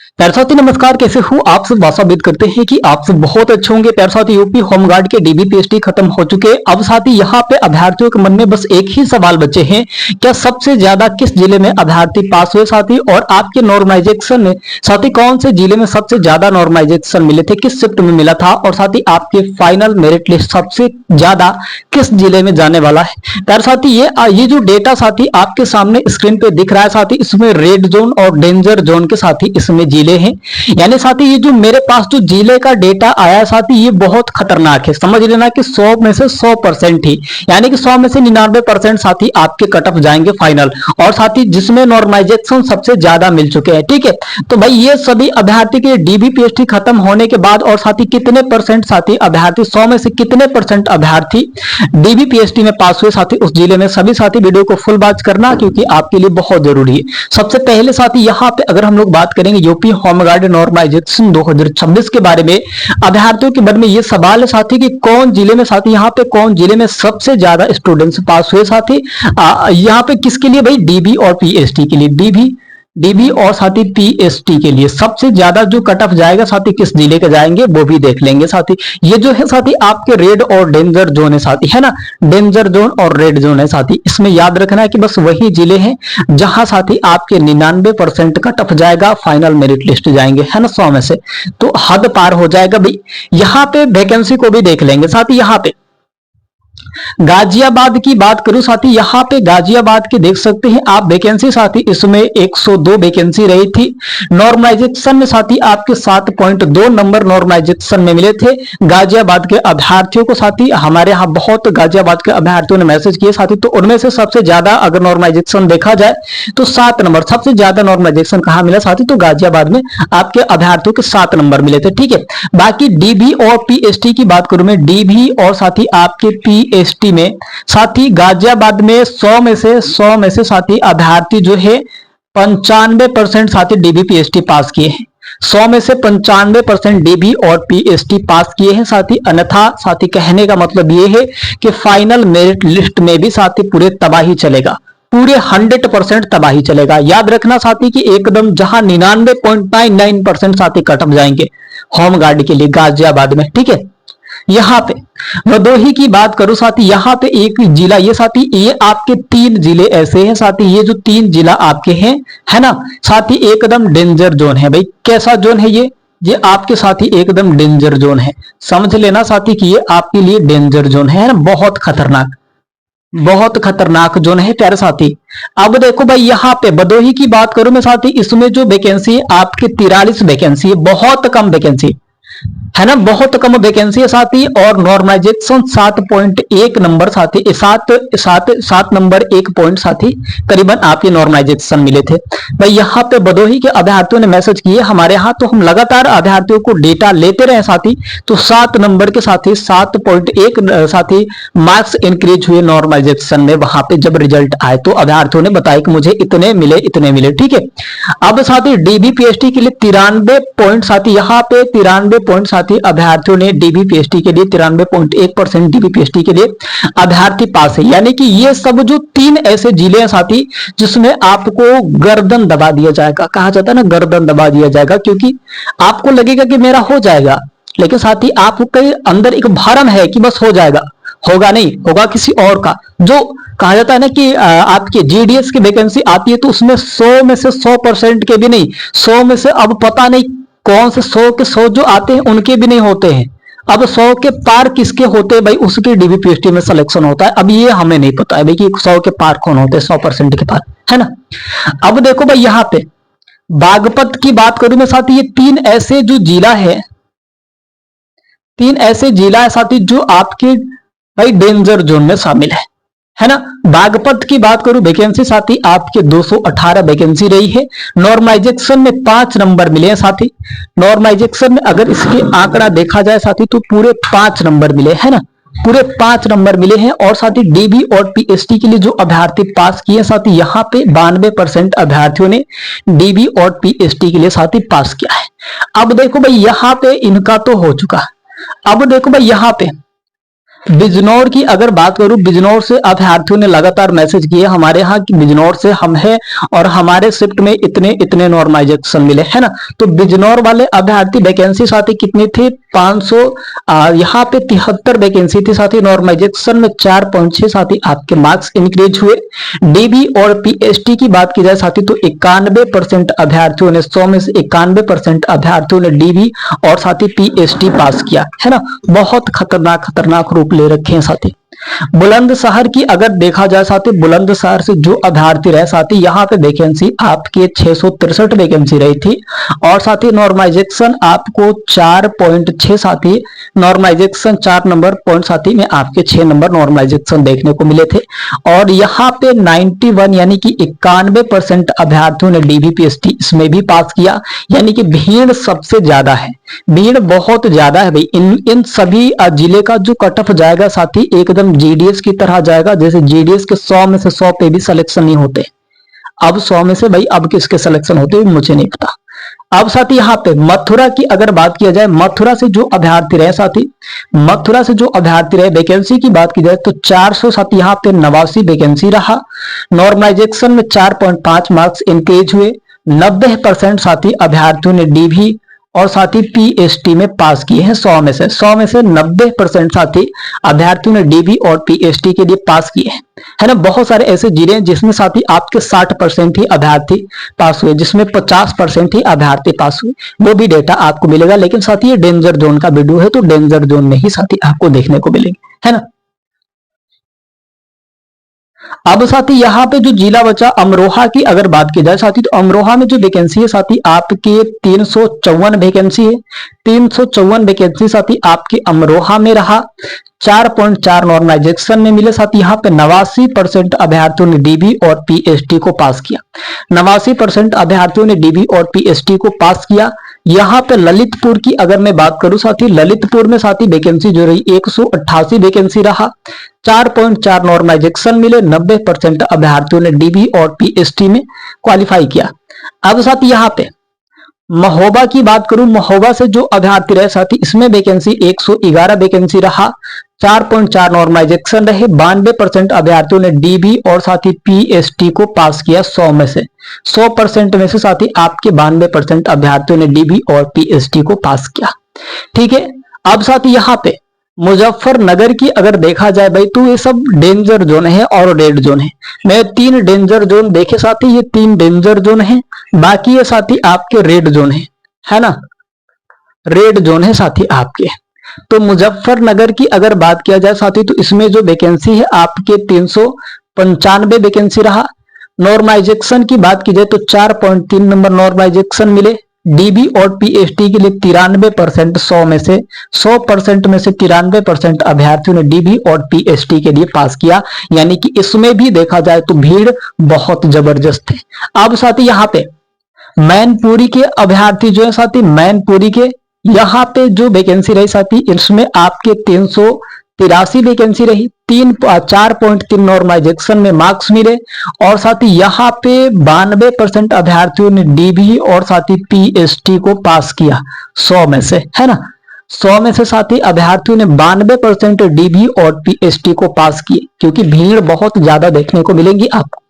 प्यारे साथी नमस्कार, कैसे हो आप सब। आशा उम्मीद करते हैं कि आप सब बहुत अच्छे होंगे। प्यारे साथी यूपी होमगार्ड के डीबी पीएचडी खत्म हो चुके हैं। अब साथी यहाँ पे अभ्यर्थियों के मन में बस एक ही सवाल बचे हैं, क्या सबसे ज्यादा किस जिले में अभ्यर्थी पास हुए साथी, और आपके नॉर्मलाइजेशन में साथी कौन से जिले में सबसे ज्यादा नॉर्मलाइजेशन मिले थे, किस शिफ्ट में मिला था, और साथी आपके फाइनल मेरिट लिस्ट सबसे ज्यादा किस जिले में जाने वाला है। प्यारे साथी ये जो डेटा साथी आपके सामने स्क्रीन पे दिख रहा है साथी, इसमें रेड जोन और डेंजर जोन के साथी इसमें जिले हैं। यानी साथी ये जो मेरे पास जो जिले का डेटा आया साथी, ये बहुत खतरनाक है। समझ लेना कि 100 में से 100% ही, यानी कि 100 में से 99% साथी आपके कट ऑफ जाएंगे फाइनल, और साथी जिसमें नॉर्मलाइजेशन सबसे ज्यादा मिल चुके हैं। ठीक है, तो भाई ये सभी अभ्यर्थी के डीबी पीएचडी खत्म होने के बाद, और साथी कितने परसेंट साथी अभ्यर्थी, 100 में से कितने परसेंट अभ्यर्थी डीबी पीएचडी में पास हुए साथी उस जिले में, सभी साथी वीडियो को फुल वॉच करना क्योंकि आपके लिए बहुत जरूरी है। सबसे पहले साथी यहाँ पे अगर हम लोग बात करेंगे यूपी होमगार्ड नॉर्मलाइजेशन 2026 के बारे में, अभ्यर्थियों के मन में ये सवाल है साथी कि कौन जिले में साथी, यहाँ पे कौन जिले में सबसे ज्यादा स्टूडेंट्स पास हुए साथी। यहाँ पे किसके लिए भाई, डीबी और पीएचडी के लिए, डीबी और साथी पीएचडी के लिए सबसे ज्यादा जो कट ऑफ जाएगा साथी किस जिले के जाएंगे वो भी देख लेंगे साथी। ये जो है साथी आपके रेड और डेंजर जोन है साथी, है ना, डेंजर जोन और रेड जोन है साथी। इसमें याद रखना है कि बस वही जिले हैं जहां साथी आपके 99% कट ऑफ जाएगा, फाइनल मेरिट लिस्ट जाएंगे, है ना, 100 में से तो हद पार हो जाएगा भाई। यहाँ पे वैकेंसी को भी देख लेंगे साथी। यहाँ पे गाजियाबाद की बात करूं साथी, यहाँ पे गाजियाबाद की देख सकते हैं आप वैकेंसी साथी, इसमें 102 वैकेंसी रही थी। नॉर्मलाइजेशन में साथी आपके 7.2 नंबर नॉर्मलाइजेशन में मिले थे गाजियाबाद के अभ्यर्थियों को साथी। हमारे यहाँ बहुत गाजियाबाद के अभ्यर्थियों ने मैसेज किए साथी, तो उनमें से सबसे ज्यादा अगर नॉर्मलाइजेशन देखा जाए तो 7 नंबर सबसे ज्यादा नॉर्मलाइजेशन कहाँ मिला साथी, तो गाजियाबाद में आपके अभ्यर्थियों के 7 नंबर मिले थे। ठीक है, बाकी डीबी और पीएचडी की बात करूं मैं, डीबी और साथी आपके पीएचडी में साथी गाजियाबाद में 100 में से साथी अभ्यर्थी जो है 95% साथी डीबी पीएचडी पास किए हैं। 100 में से 95% डीबी और पीएचडी पास किए हैं साथी। अन्यथा साथी कहने का मतलब ये है कि फाइनल मेरिट लिस्ट में भी साथी पूरे तबाही चलेगा, पूरे 100% तबाही चलेगा। याद रखना साथी कि एकदम जहां 99.99% साथी कट ऑफ जाएंगे होमगार्ड के लिए गाजियाबाद में। ठीक है, यहाँ पे भदोही की बात करूं साथी, यहाँ पे एक जिला ये साथी, ये आपके 3 जिले ऐसे हैं साथी, ये जो 3 जिला आपके हैं, है ना साथी, एकदम डेंजर जोन है भाई। कैसा जोन है ये आपके साथी एकदम डेंजर जोन है। समझ लेना साथी कि ये आपके लिए डेंजर जोन है ना, बहुत खतरनाक जोन है प्यारे साथी। अब देखो भाई यहाँ पे भदोही की बात करूं मैं साथी, इसमें जो वैकेंसी है आपके 43 वैकेंसी है, बहुत कम वैकेंसी है ना, बहुत कम वैकेंसी है साथी। और नॉर्मलाइजेशन 7.1 नंबर साथी, 7 नंबर 1 पॉइंट साथी करीबन आपके नॉर्मलाइजेशन मिले थे भाई। यहाँ पे भदोही के अभ्यर्थियों ने मैसेज किए हमारे यहाँ, तो हम लगातार अभ्यर्थियों को डेटा लेते रहे साथी, तो 7 नंबर के साथी 7.1 साथी मार्क्स इंक्रीज हुए नॉर्मलाइजेशन में। वहां पे जब रिजल्ट आए तो अभ्यर्थियों ने बताया कि मुझे इतने मिले। ठीक है, अब साथी डीबी पीएचडी के लिए 93 पॉइंट साथी, यहाँ पे 93 पॉइंट साथी अभ्यर्थियों ने डीबी पीएचडी के लिए 93.1% डीबी पीएचडी के लिए अभ्यर्थी पास है। यानी कि ये सब जो 3 ऐसे जिले हैं साथी जिसमें आपको गर्दन दबा दिया जाएगा, कहा जाता है ना, गर्दन दबा दिया जाएगा, क्योंकि आपको लगेगा कि मेरा हो जाएगा, लेकिन साथी आपके अंदर एक भरम है कि बस हो जाएगा, होगा नहीं, होगा किसी और का। जो कहा जाता है ना कि आपके जीडीएस की वैकेंसी आती है तो उसमें 100 में से 100% के भी नहीं, 100 में से अब पता नहीं कौन से 100 के 100 जो आते हैं उनके भी नहीं होते हैं। अब 100 के पार किसके होते हैं भाई, उसके डीबी पीएचडी में सिलेक्शन होता है। अब ये हमें नहीं पता है भाई कि 100 के पार कौन होते हैं, 100% के पार, है ना। अब देखो भाई यहाँ पे बागपत की बात करूं मैं साथी, ये 3 ऐसे जो जिला है, 3 ऐसे जिला है साथी जो आपके भाई डेंजर जोन में शामिल है ना। बागपत की बात करूं, वैकेंसी साथी आपके 218 वैकेंसी रही है। नॉर्मलाइजेशन में 5 नंबर मिले हैं साथी। नॉर्मलाइजेशन में अगर इसके आंकड़ा देखा जाए साथी तो पूरे 5 नंबर मिले, है ना, पूरे 5 नंबर मिले हैं। और साथी डीबी और पीएचडी के लिए जो अभ्यर्थी पास किए साथी, यहाँ पे 92% अभ्यर्थियों ने डीबी और पीएचडी के लिए साथी पास किया है। अब देखो भाई यहाँ पे इनका तो हो चुका, अब देखो भाई यहाँ पे बिजनौर की अगर बात करूं, बिजनौर से अभ्यर्थियों ने लगातार मैसेज किए हमारे यहाँ कि बिजनौर से हम है और हमारे शिफ्ट में इतने इतने नॉर्मलाइजेशन मिले, है ना। तो बिजनौर वाले अभ्यर्थी वैकेंसी साथी कितनी थी, 500, यहाँ पे 73 वैकेंसी थी साथी। नॉर्मलाइजेशन में 4.6 साथी आपके मार्क्स इंक्रीज हुए। डीबी और पीएसटी की बात की जाए साथी तो 91% अभ्यर्थियों ने, 100 में से 91% अभ्यर्थियों ने डीबी और साथी पीएसटी पास किया, है ना। बहुत खतरनाक खतरनाक रूप ले रखे हैं साथी। बुलंदशहर की अगर देखा जाए साथी, बुलंदशहर से जो अभ्यर्थी रहे साथी, यहाँ पे वैकेंसी आपके 663 वैकेंसी रही थी और साथी नॉर्मलाइजेशन आपको 4.6 साथी, नॉर्मलाइजेशन 4 नंबर पॉइंट साथी में आपके 6 नंबर नॉर्मलाइजेशन देखने को मिले थे। और यहाँ पे 91 यानी कि 91% अभ्यर्थियों ने डीबीपीएसटी इसमें भी पास किया, यानी कि भीड़ सबसे ज्यादा है, भीड़ बहुत ज्यादा है भाई। इन सभी जिले का जो कट ऑफ जाएगा साथी एकदम जीडीएस की तरह जाएगा, जैसे जीडीएस के 100 में से 100 पे भी सिलेक्शन नहीं होते। अब 100 में से भाई अब किसके सिलेक्शन होते हैं मुझे नहीं पता। अब साथी यहाँ पे मथुरा की अगर बात किया जाए, मथुरा से जो अभ्यर्थी रहे साथी, मथुरा से जो अभ्यर्थी रहे वैकेंसी की बात की जाए तो 400 साथी यहाँ पे 89 वैकेंसी रहा। नॉर्मलाइजेशन में 4.5 मार्क्स इंक्रीज हुए। 90% साथी अभ्यर्थियों ने डीवी और साथी पीएसटी में पास किए हैं। 100 में से 90% साथी अभ्यर्थियों ने डीवी और पीएसटी के लिए पास किए हैं, है ना। बहुत सारे ऐसे जिले हैं जिसमें साथी आपके 60% ही अभ्यर्थी पास हुए, जिसमें 50% ही अभ्यर्थी पास हुए, वो भी डेटा आपको मिलेगा। लेकिन साथी ये डेंजर जोन का वीडियो है तो डेंजर जोन में ही साथी आपको देखने को मिलेंगे, है ना। अब साथी यहाँ पे जो जिला बचा अमरोहा की अगर बात की जाए साथी, तो अमरोहा में जो वैकेंसी है साथी आपके 354 वैकेंसी है। 354 वैकेंसी साथी आपके अमरोहा में रहा। 4.4 नॉर्मलाइजेशन में मिले साथी। यहाँ पे 89% अभ्यर्थियों ने डीबी और पीएसटी को पास किया। 89% अभ्यर्थियों ने डीबी और पीएसटी को पास किया। यहाँ पे ललितपुर की अगर मैं बात करूं साथी, ललितपुर में साथी वैकेंसी जो रही 188 वैकेंसी रहा। 4.4 नॉर्मलाइजेशन मिले। 90% अभ्यर्थियों ने डीबी और पीएसटी में क्वालिफाई किया। अब साथी यहाँ पे महोबा की बात करूं, महोबा से जो अभ्यर्थी रहे साथी इसमें वैकेंसी 111 वैकेंसी रहा। 4.4 नॉर्मलाइजेशन रहे। 92% अभ्यर्थियों ने डीबी और साथी पीएसटी को पास किया। 100 में से 100% में से साथी आपके 92% अभ्यर्थियों ने डीबी और पीएसटी को पास किया, ठीक है। अब साथी यहाँ पे मुजफ्फरनगर की अगर देखा जाए भाई तो ये सब डेंजर जोन है और रेड जोन है। मैं 3 डेंजर जोन देखे साथी, ये 3 डेंजर जोन है, बाकी ये साथी आपके रेड जोन है ना, रेड जोन है साथी आपके। तो मुजफ्फरनगर की अगर बात किया जाए साथी तो इसमें जो वैकेंसी है आपके 395 वैकेंसी रहा। नॉर्मलाइजेशन की बात की जाए तो 4.3 नंबर नॉर्मलाइजेशन मिले। डीबी और पीएसटी के लिए 93%, 100% में से 93% अभ्यर्थियों ने डीबी और पीएसटी के लिए पास किया, यानी कि इसमें भी देखा जाए तो भीड़ बहुत जबरदस्त है। अब साथी यहाँ पे मैनपुरी के अभ्यर्थी जो है साथी, मैनपुरी के यहाँ पे जो वैकेंसी रही साथी इसमें आपके 383 वैकेंसी रही। 4.3 नॉर्मलाइजेशन में मार्क्स मिले और साथ ही यहाँ पे 92% अभ्यर्थियों ने डीबी और साथ ही पीएसटी को पास किया 100 में से, है ना। 100 में से साथ ही अभ्यर्थियों ने 92% डीबी और पीएसटी को पास किए, क्योंकि भीड़ बहुत ज्यादा देखने को मिलेगी आपको।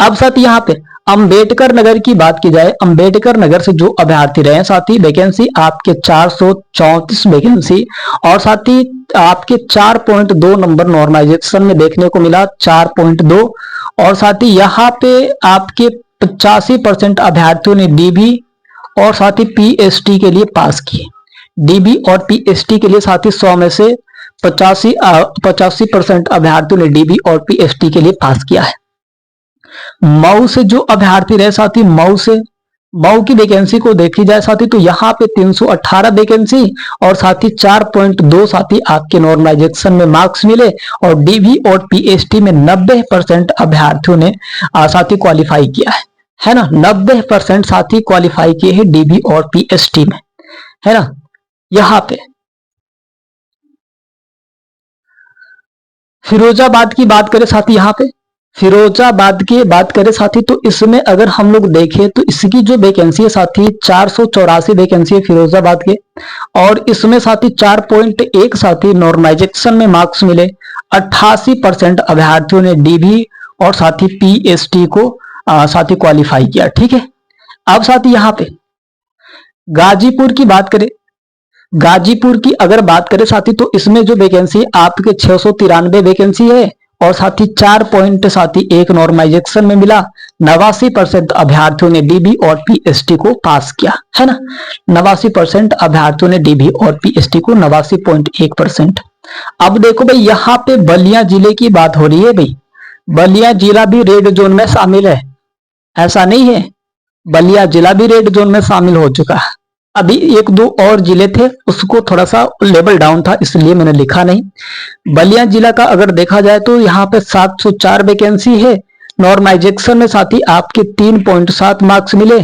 अब साथ ही यहाँ पे अंबेडकर नगर की बात की जाए, अंबेडकर नगर से जो अभ्यर्थी रहे साथ ही वैकेंसी आपके 434 वैकेंसी और साथ ही आपके 4.2 नंबर नॉर्मलाइजेशन में देखने को मिला, 4.2। और साथ ही यहाँ पे आपके 85% अभ्यर्थियों ने डीबी और साथ ही पीएसटी के लिए पास किए। डीबी और पीएसटी के लिए साथ ही 100 में से 85% अभ्यर्थियों ने डीबी और पीएसटी के लिए पास किया है। मऊ से जो अभ्यर्थी रहे साथी, मऊ की वैकेंसी को देखी जाए साथी तो यहाँ पे 318 वैकेंसी और साथ ही 4.2 साथी आपके नॉर्मलाइजेशन में मार्क्स मिले और डीवी और पीएसटी में 90% अभ्यर्थियों ने साथी क्वालिफाई किया है ना। 90% साथी क्वालिफाई किए हैं डीवी और पीएसटी में, है ना। यहाँ पे फिरोजाबाद की बात करें साथी, यहाँ पे फिरोजाबाद की बात करें साथी तो इसमें अगर हम लोग देखें तो इसकी जो वैकेंसी है साथी 484 वैकेंसी है फिरोजाबाद के, और इसमें साथी 4.1 साथी नॉर्मलाइजेशन में मार्क्स मिले। 88% अभ्यर्थियों ने डीबी और साथी पीएसटी को साथी क्वालिफाई किया। ठीक है, अब साथी यहाँ पे गाजीपुर की बात करें, गाजीपुर की अगर बात करें साथी तो इसमें जो वैकेंसी आपके 693 वैकेंसी है और साथी 4.1 नॉर्मलाइजेशन में मिला। 89% अभ्यर्थियों ने डीबी और पीएसटी को पास किया है ना। 89% अभ्यर्थियों ने डीबी और पीएसटी को 89.1%। अब देखो भाई यहाँ पे बलिया जिले की बात हो रही है भाई, बलिया जिला भी रेड जोन में शामिल है, ऐसा नहीं है, बलिया जिला भी रेड जोन में शामिल हो चुका है। अभी एक दो और जिले थे उसको थोड़ा सा लेवल डाउन था इसलिए मैंने लिखा नहीं। बलिया जिला का अगर देखा जाए तो यहाँ पे 704 वैकेंसी है, नॉर्मलाइजेशन में साथी आपके 3.7 मार्क्स मिले।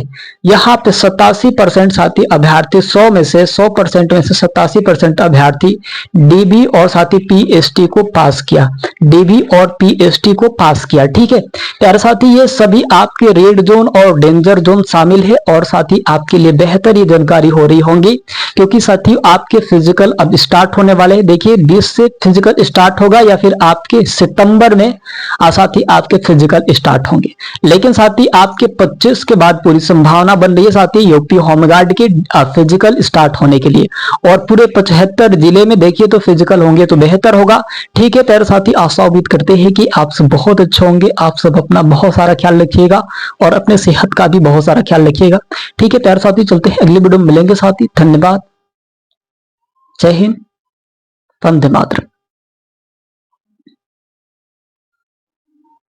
यहाँ पे 87% साथी अभ्यर्थी 100 में से 100% में से 87% अभ्यर्थी डीबी और साथी पीएसटी को पास किया, डीबी और पीएसटी को पास किया। ठीक है प्यारे साथी, ये सभी आपके रेड जोन और डेंजर जोन शामिल है और साथी आपके लिए बेहतर ये जानकारी हो रही होंगी क्योंकि साथी आपके फिजिकल अब स्टार्ट होने वाले हैं। देखिए 20 से फिजिकल स्टार्ट होगा या फिर आपके सितंबर में साथी आपके फिजिकल स्टार्ट होंगे, लेकिन साथी आपके 25 के बाद पूरी संभावना बन रही है साथी यूपी होमगार्ड के फिजिकल स्टार्ट होने के लिए, और पूरे 75 जिले में देखिए तो फिजिकल होंगे तो बेहतर होगा। ठीक है प्यारे साथी, आशा उम्मीद करते हैं कि आप सब बहुत अच्छे होंगे। आप सब अपना बहुत सारा ख्याल रखिएगा और अपने सेहत का भी बहुत सारा ख्याल रखिएगा। ठीक है प्यारे साथी, चलते हैं अगली वीडियो में मिलेंगे साथी। धन्यवाद, जय हिंद, वंदे मातरम।